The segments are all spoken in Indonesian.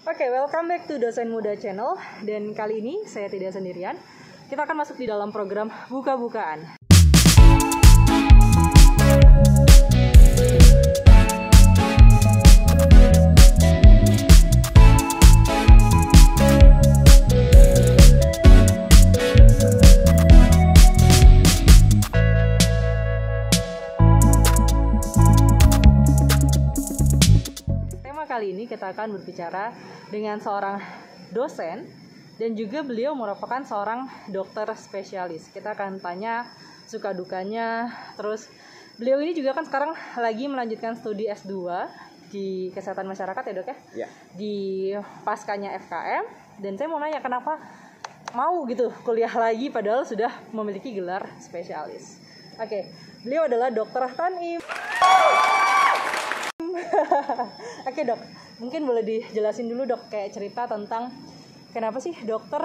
Oke, welcome back to Dosen Muda Channel. Dan kali ini saya tidak sendirian. Kita akan masuk di dalam program Buka-Bukaan. Kali ini kita akan berbicara dengan seorang dosen dan juga beliau merupakan seorang dokter spesialis. Kita akan tanya suka dukanya. Terus beliau ini juga kan sekarang lagi melanjutkan studi S2 di kesehatan masyarakat ya dok ya? Ya. Di paskanya FKM. Dan saya mau nanya kenapa mau gitu kuliah lagi padahal sudah memiliki gelar spesialis. Oke, beliau adalah Dr. Tanim. Oke dok, mungkin boleh dijelasin dulu dok kayak cerita tentang kenapa sih dokter,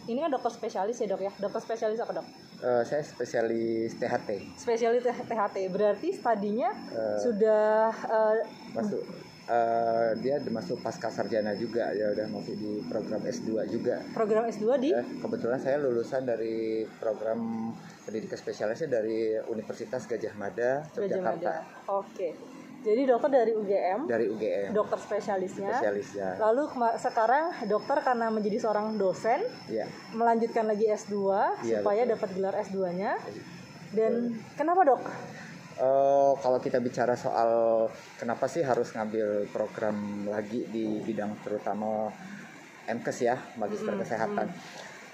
ini kan dokter spesialis ya dok ya, dokter spesialis apa dok? Saya spesialis THT. Spesialis THT, berarti studinya sudah masuk dia masuk pasca sarjana juga, ya udah masuk di program S2 juga. Program S2 di? Kebetulan saya lulusan dari program pendidikan spesialisnya dari Universitas Gadjah Mada, Yogyakarta. Oke. Jadi dokter dari UGM. Dari UGM. Dokter spesialisnya. Spesialisnya. Lalu sekarang dokter karena menjadi seorang dosen, ya. Melanjutkan lagi S2 ya, supaya betul. Dapat gelar S2-nya. Dan kenapa dok? Kalau kita bicara soal kenapa sih harus ngambil program lagi di bidang terutama MKes ya, Magister Kesehatan.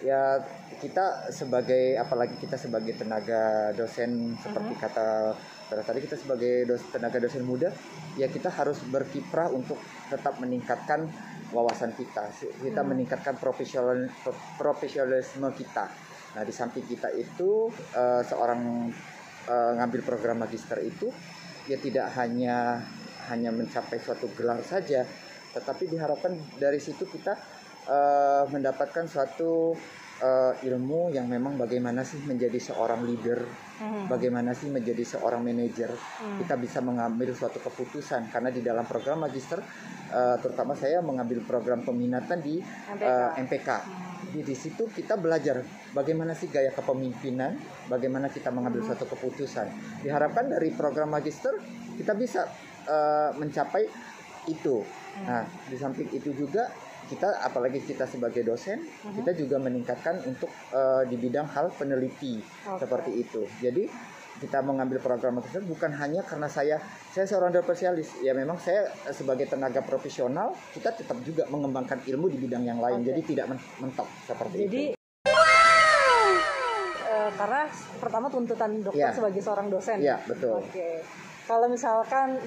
Ya kita sebagai, apalagi kita sebagai tenaga dosen seperti kata tadi kita sebagai tenaga dosen muda, ya kita harus berkiprah untuk tetap meningkatkan wawasan kita meningkatkan profesionalisme kita. Nah di samping kita itu seorang ngambil program magister itu ya tidak hanya mencapai suatu gelar saja, tetapi diharapkan dari situ kita mendapatkan suatu ilmu yang memang bagaimana sih menjadi seorang leader, bagaimana sih menjadi seorang manajer, kita bisa mengambil suatu keputusan. Karena di dalam program magister, terutama saya mengambil program peminatan di MPK. Di situ kita belajar bagaimana sih gaya kepemimpinan, bagaimana kita mengambil suatu keputusan. Diharapkan dari program magister kita bisa mencapai itu. Nah, di samping itu juga kita, apalagi kita sebagai dosen, kita juga meningkatkan untuk di bidang hal peneliti seperti itu. Jadi kita mengambil program tersebut bukan hanya karena saya seorang dokter spesialis, ya memang saya sebagai tenaga profesional kita tetap juga mengembangkan ilmu di bidang yang lain. Jadi tidak mentok seperti itu. Karena pertama tuntutan dokter sebagai seorang dosen. Iya betul. Kalau misalkan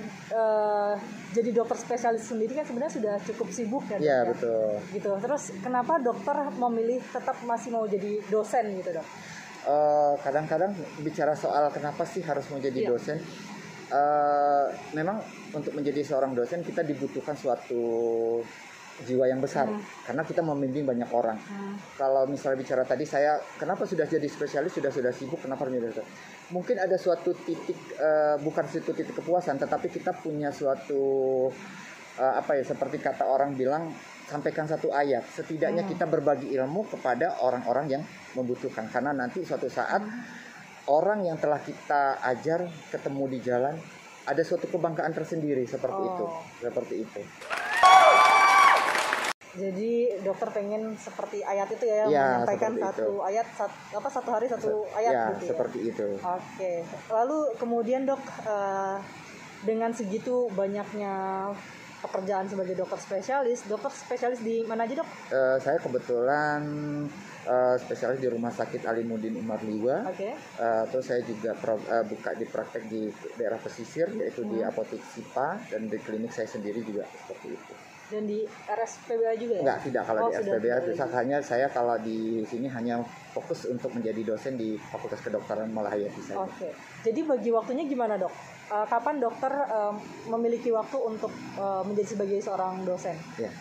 jadi dokter spesialis sendiri kan sebenarnya sudah cukup sibuk kan? Iya betul. Gitu. Terus kenapa dokter memilih tetap masih mau jadi dosen gitu dok? Kadang-kadang bicara soal kenapa sih harus mau jadi dosen, memang untuk menjadi seorang dosen kita dibutuhkan suatu jiwa yang besar, karena kita membimbing banyak orang. Kalau misalnya bicara tadi saya kenapa sudah jadi spesialis, sudah sibuk, kenapa menjadi dokter? Mungkin ada suatu titik, bukan suatu titik kepuasan, tetapi kita punya suatu seperti kata orang bilang, sampaikan satu ayat. Setidaknya kita berbagi ilmu kepada orang-orang yang membutuhkan, karena nanti suatu saat orang yang telah kita ajar ketemu di jalan, ada suatu kebanggaan tersendiri seperti itu. Jadi dokter pengen seperti ayat itu ya, menyampaikan satu ayat, satu hari satu ayat gitu ya. Seperti itu. Oke. Lalu kemudian dok, dengan segitu banyaknya pekerjaan sebagai dokter spesialis di mana aja dok? Saya kebetulan spesialis di Rumah Sakit Alimuddin Umar Liwa. Terus saya juga buka di praktek di daerah pesisir, yaitu di apotek SIPA, dan di klinik saya sendiri juga seperti itu. Dan di RSPBA juga ya? Enggak, tidak. Kalau di RSPBA hanya saya kalau di sini hanya fokus untuk menjadi dosen di Fakultas Kedokteran Malahayati saja. Oke. Jadi bagi waktunya gimana dok? Kapan dokter memiliki waktu untuk menjadi sebagai seorang dosen? Ya.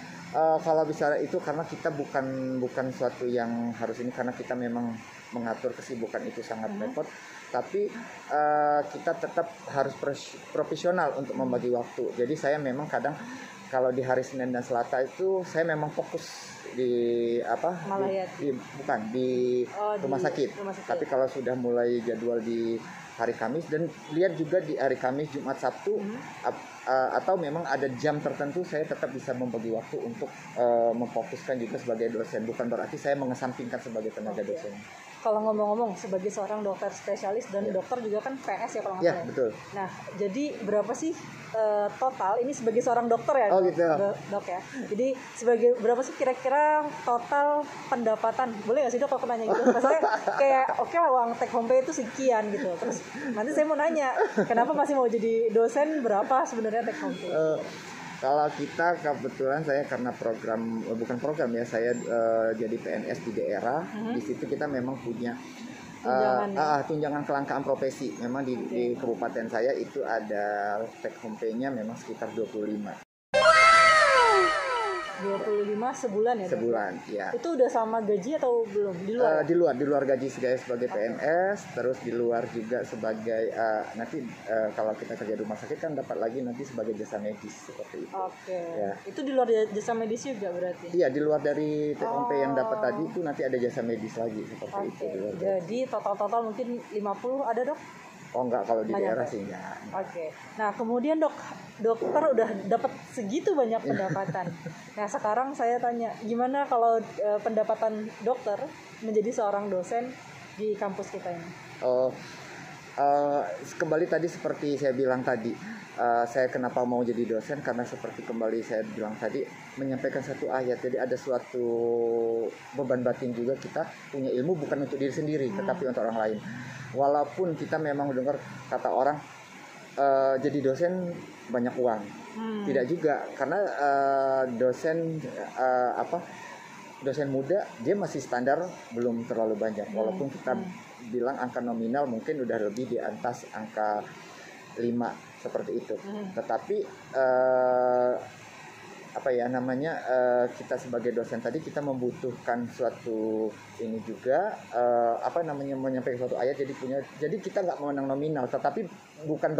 Kalau bicara itu karena kita bukan suatu yang harus ini, karena kita memang mengatur kesibukan itu sangat repot. Tapi kita tetap harus profesional untuk membagi waktu. Jadi saya memang kadang Kalau di hari Senin dan Selasa itu saya memang fokus di bukan di rumah sakit. Tapi kalau sudah mulai jadwal di hari Kamis, dan lihat juga di hari Kamis, Jumat, Sabtu, atau memang ada jam tertentu, saya tetap bisa membagi waktu untuk memfokuskan juga sebagai dosen. Bukan berarti saya mengesampingkan sebagai tenaga dosen. Kalau ngomong-ngomong sebagai seorang dokter spesialis dan dokter juga kan PS ya kalau nggak salah. Betul. Nah, jadi berapa sih total ini sebagai seorang dokter ya? Gitu. Dok ya. Jadi sebagai berapa sih kira-kira total pendapatan? Boleh nggak sih dok kalau nanya gitu? Maksudnya kayak oke lah uang take home pay itu sekian gitu. Terus nanti saya mau nanya, kenapa masih mau jadi dosen, berapa sebenarnya take home pay? Kalau kita kebetulan saya karena saya jadi PNS di daerah. Di situ kita memang punya tunjangan kelangkaan profesi. Memang di kabupaten saya itu ada take home pay-nya memang sekitar 25. 25 sebulan ya? Sebulan, ya. Itu udah sama gaji atau belum? Di luar gaji sebagai PNS, terus di luar juga sebagai nanti kalau kita kerja di rumah sakit kan dapat lagi nanti sebagai jasa medis seperti itu. Oke. Ya. Itu di luar jasa medis juga berarti? Iya, di luar dari TMP yang dapat tadi itu nanti ada jasa medis lagi seperti itu. Jadi total mungkin 50 ada dok? Oh enggak, kalau di daerah sih enggak. Oke. Nah kemudian dokter udah dapat segitu banyak pendapatan. Nah sekarang saya tanya, gimana kalau pendapatan dokter menjadi seorang dosen di kampus kita ini? Kembali tadi seperti saya bilang tadi, saya kenapa mau jadi dosen, karena seperti kembali saya bilang tadi, menyampaikan satu ayat. Jadi ada suatu beban batin juga, kita punya ilmu bukan untuk diri sendiri, tetapi untuk orang lain. Walaupun kita memang dengar kata orang jadi dosen banyak uang, tidak juga, karena dosen muda dia masih standar belum terlalu banyak. Walaupun kita bilang angka nominal mungkin udah lebih di atas angka 5 seperti itu. Tetapi kita sebagai dosen tadi kita membutuhkan suatu ini juga menyampaikan suatu ayat, jadi kita nggak menang nominal, tetapi bukan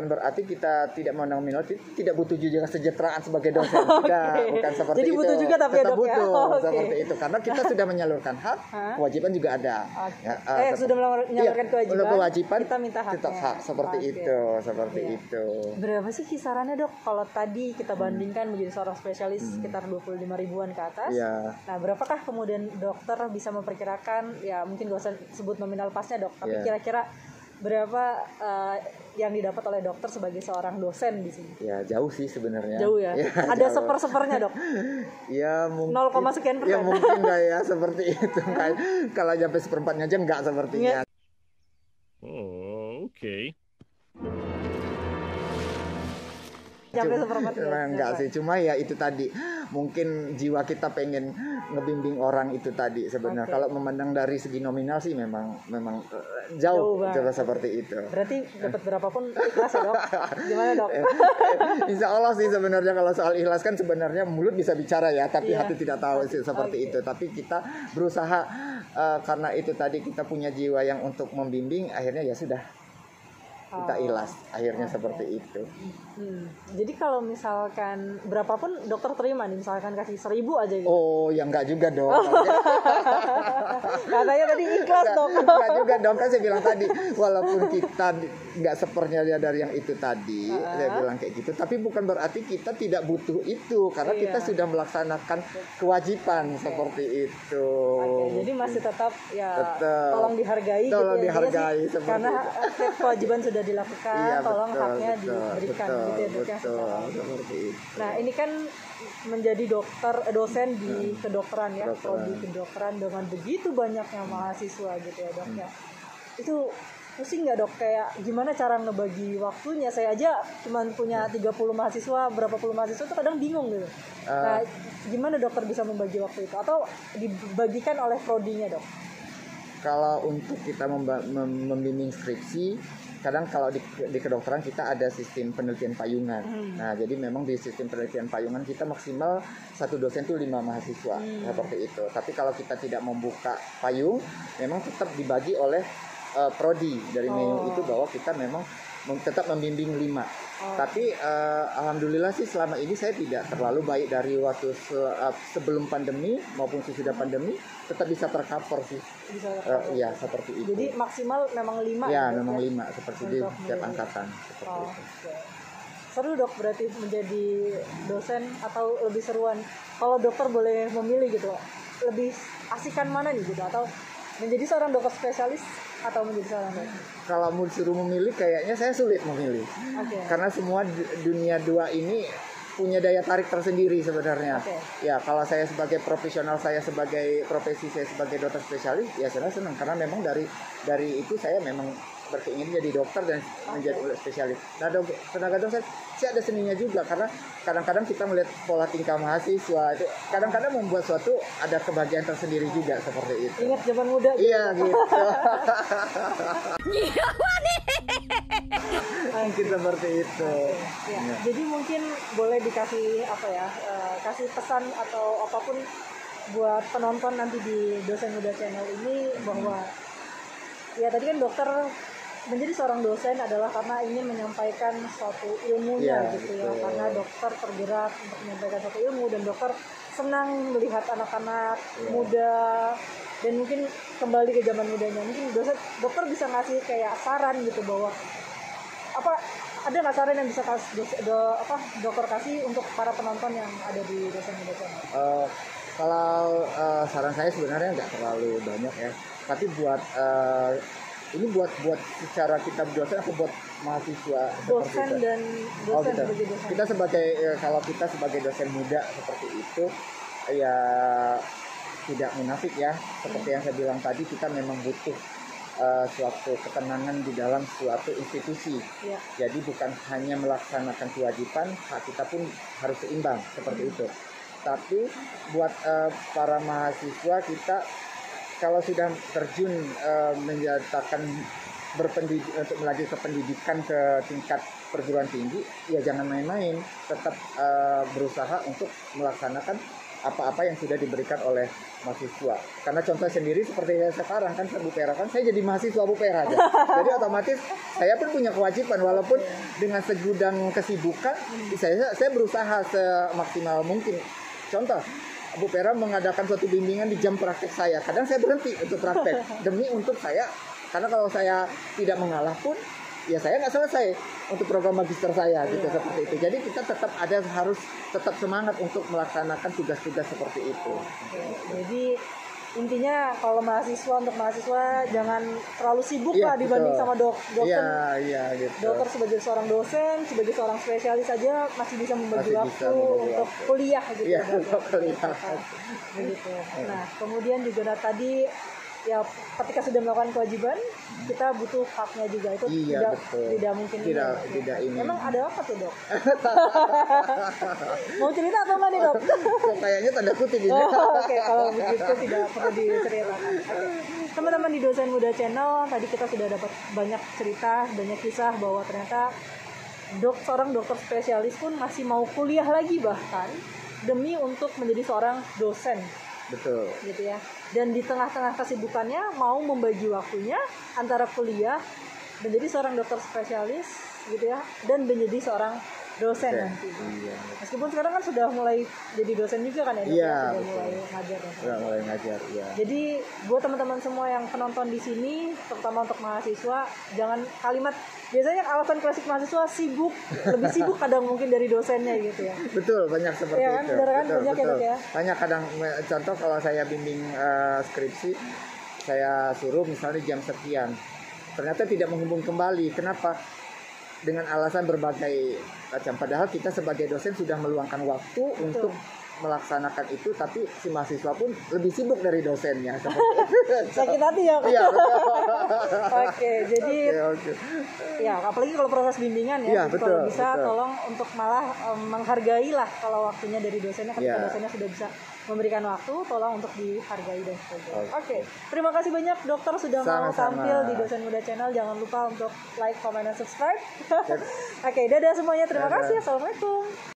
berarti kita tidak menang nominal, tidak butuh juga kesejahteraan sebagai dosen. Bukan seperti jadi itu. Butuh juga tapi tetap butuh seperti itu, karena kita sudah menyalurkan hak, kewajiban juga ada. Sudah menyalurkan kewajiban, kita minta hak. Tetap hak seperti itu. Berapa sih kisarannya dok? Kalau tadi kita bandingkan menjadi seorang spesialis sekitar 25 ribuan ke atas. Nah, berapakah kemudian dokter bisa memperkirakan, ya mungkin gak usah sebut nominal pasnya dok, tapi kira-kira berapa yang didapat oleh dokter sebagai seorang dosen di sini? Ya jauh sih sebenarnya. Jauh ya. Ada sepernya dok? Ya mungkin 0, sekian persen. Ya mungkin nggak ya seperti itu. Kalau sampai seperempatnya aja nggak sepertinya. Oh, oke. Enggak sih, cuma ya itu tadi, mungkin jiwa kita pengen ngebimbing orang itu tadi sebenarnya. Kalau memandang dari segi nominal sih memang jauh seperti itu. Berarti dapat berapapun ikhlas ya dok? Gimana dok? Insya Allah sih sebenarnya, kalau soal ikhlas kan sebenarnya mulut bisa bicara ya, tapi hati tidak tahu sih seperti itu. Tapi kita berusaha karena itu tadi kita punya jiwa yang untuk membimbing, akhirnya ya sudah kita ikhlas akhirnya seperti itu. Jadi kalau misalkan berapapun dokter terima nih, misalkan kasih 1.000 aja gitu. Oh ya enggak juga dong. Katanya tadi ikhlas dong. Enggak juga dong, kan saya bilang tadi walaupun kita enggak sepernya dari yang itu tadi, saya bilang kayak gitu, tapi bukan berarti kita tidak butuh itu, karena kita sudah melaksanakan kewajiban seperti itu. Jadi masih tetap tolong dihargai gitu ya. Dihargai karena kewajiban sudah dilakukan, tolong haknya diberikan gitu ya dok ya. Nah ini kan menjadi dosen di kedokteran ya, prodi kedokteran dengan begitu banyaknya mahasiswa gitu ya dok ya. Itu pusing nggak dok, kayak gimana cara ngebagi waktunya? Saya aja cuma punya 30 mahasiswa, berapa puluh mahasiswa itu kadang bingung gitu. Nah gimana dokter bisa membagi waktu itu, atau dibagikan oleh prodinya dok? Kalau untuk kita membimbing skripsi, kadang kalau di kedokteran kita ada sistem penelitian payungan. Nah, jadi memang di sistem penelitian payungan kita maksimal satu dosen itu 5 mahasiswa seperti itu. Tapi kalau kita tidak membuka payung, memang tetap dibagi oleh prodi dari menu itu, bahwa kita memang tetap membimbing 5. Tapi alhamdulillah sih selama ini saya tidak terlalu baik dari waktu sebelum pandemi maupun sesudah pandemi, tetap bisa tercover sih. Iya, seperti itu. Jadi maksimal memang 5. Ya, memang 5 seperti di setiap angkatan seperti itu. Okay. Seru dok berarti menjadi dosen, atau lebih seruan kalau dokter boleh memilih gitu, lebih asikan mana nih gitu, atau menjadi seorang dokter spesialis atau menjadi seorang dokter? Kalau mau disuruh memilih kayaknya saya sulit memilih. Karena semua dunia dua ini punya daya tarik tersendiri sebenarnya. Ya, kalau saya sebagai profesional, saya sebagai profesi saya sebagai dokter spesialis, ya saya senang karena memang dari itu saya memang berkeinginan jadi dokter dan menjadi spesialis. Nah, tenaga dosen sih ada seninya juga, karena kadang-kadang kita melihat pola tingkah mahasiswa itu kadang-kadang membuat suatu ada kebahagiaan tersendiri juga seperti itu. Ingat zaman muda gitu. Iya gitu. Mungkin seperti itu. Ya. Jadi mungkin boleh dikasih kasih pesan atau apapun buat penonton nanti di Dosen Muda Channel ini, bahwa ya tadi kan dokter menjadi seorang dosen adalah karena ingin menyampaikan suatu ilmunya gitu ya, karena dokter tergerak untuk menyampaikan suatu ilmu, dan dokter senang melihat anak-anak muda dan mungkin kembali ke zaman mudanya. Mungkin dokter bisa ngasih kayak saran gitu, bahwa ada nggak saran yang bisa dokter kasih untuk para penonton yang ada di Dosen Muda Channel? Kalau saran saya sebenarnya nggak terlalu banyak ya, tapi buat ini buat secara kita dosen atau buat mahasiswa dosen dan dosen sebagai dosen. Kita sebagai kalau kita sebagai dosen muda seperti itu ya tidak munafik ya, seperti yang saya bilang tadi, kita memang butuh suatu ketenangan di dalam suatu institusi. Jadi bukan hanya melaksanakan kewajiban, hak kita pun harus seimbang seperti itu. Tapi buat para mahasiswa, kita kalau sudah terjun menyatakan untuk melanjutkan pendidikan ke tingkat perguruan tinggi, ya jangan main-main, tetap berusaha untuk melaksanakan apa-apa yang sudah diberikan oleh mahasiswa. Karena contoh sendiri seperti saya sekarang kan, Bu Pera kan, saya jadi mahasiswa Bu Pera aja. Jadi otomatis saya pun punya kewajiban, walaupun dengan segudang kesibukan, saya berusaha semaksimal mungkin. Contoh, Bu Pera mengadakan suatu bimbingan di jam praktek saya. Kadang saya berhenti untuk praktek demi untuk saya, karena kalau saya tidak mengalah pun ya saya nggak selesai untuk program magister saya gitu, seperti itu. Jadi kita harus tetap semangat untuk melaksanakan tugas-tugas seperti itu. Jadi intinya kalau untuk mahasiswa jangan terlalu sibuk lah dibanding sama dosen. Iya, gitu. Dokter sebagai seorang dosen, sebagai seorang spesialis aja masih bisa membagi waktu untuk kuliah gitu. Iya, untuk kuliah. Begitu. Nah, kemudian juga tadi ya ketika sudah melakukan kewajiban, kita butuh haknya juga. Itu tidak mungkin tidak ini. Emang ada apa tuh, Dok? Mau cerita atau enggak nih, Dok? Kayaknya tanda kutip ini. Oke, kalau begitu tidak perlu diceritakan. Teman-teman di Dosen Muda Channel, tadi kita sudah dapat banyak cerita, banyak kisah bahwa ternyata seorang dokter spesialis pun masih mau kuliah lagi, bahkan demi untuk menjadi seorang dosen. Betul. Gitu ya. Dan di tengah-tengah kesibukannya mau membagi waktunya antara kuliah, menjadi seorang dokter spesialis gitu ya, dan menjadi seorang dosen nanti. Meskipun sekarang kan sudah mulai jadi dosen juga kan ya, sudah mulai ngajar. Sudah mulai ngajar, ya. Jadi buat teman-teman semua yang penonton di sini, terutama untuk mahasiswa, jangan biasanya alasan klasik mahasiswa lebih sibuk kadang mungkin dari dosennya gitu ya. Betul, banyak seperti itu. Betul. Ya. Banyak kadang, contoh kalau saya bimbing skripsi, saya suruh misalnya jam sekian, ternyata tidak menghubung kembali. Kenapa? Dengan alasan berbagai macam. Padahal kita sebagai dosen sudah meluangkan waktu untuk melaksanakan itu, tapi si mahasiswa pun lebih sibuk dari dosennya. Sakit hati ya. Iya. Oke, jadi ya apalagi kalau proses bimbingan ya, kalau bisa tolong untuk malah menghargai lah kalau waktunya dari dosennya, ketika dosennya sudah bisa memberikan waktu, tolong untuk dihargai dan sebagainya. Oke. Terima kasih banyak dokter sudah mau tampil di Dosen Muda Channel. Jangan lupa untuk like, comment, dan subscribe. Oke, dadah semuanya. Terima kasih. Assalamualaikum.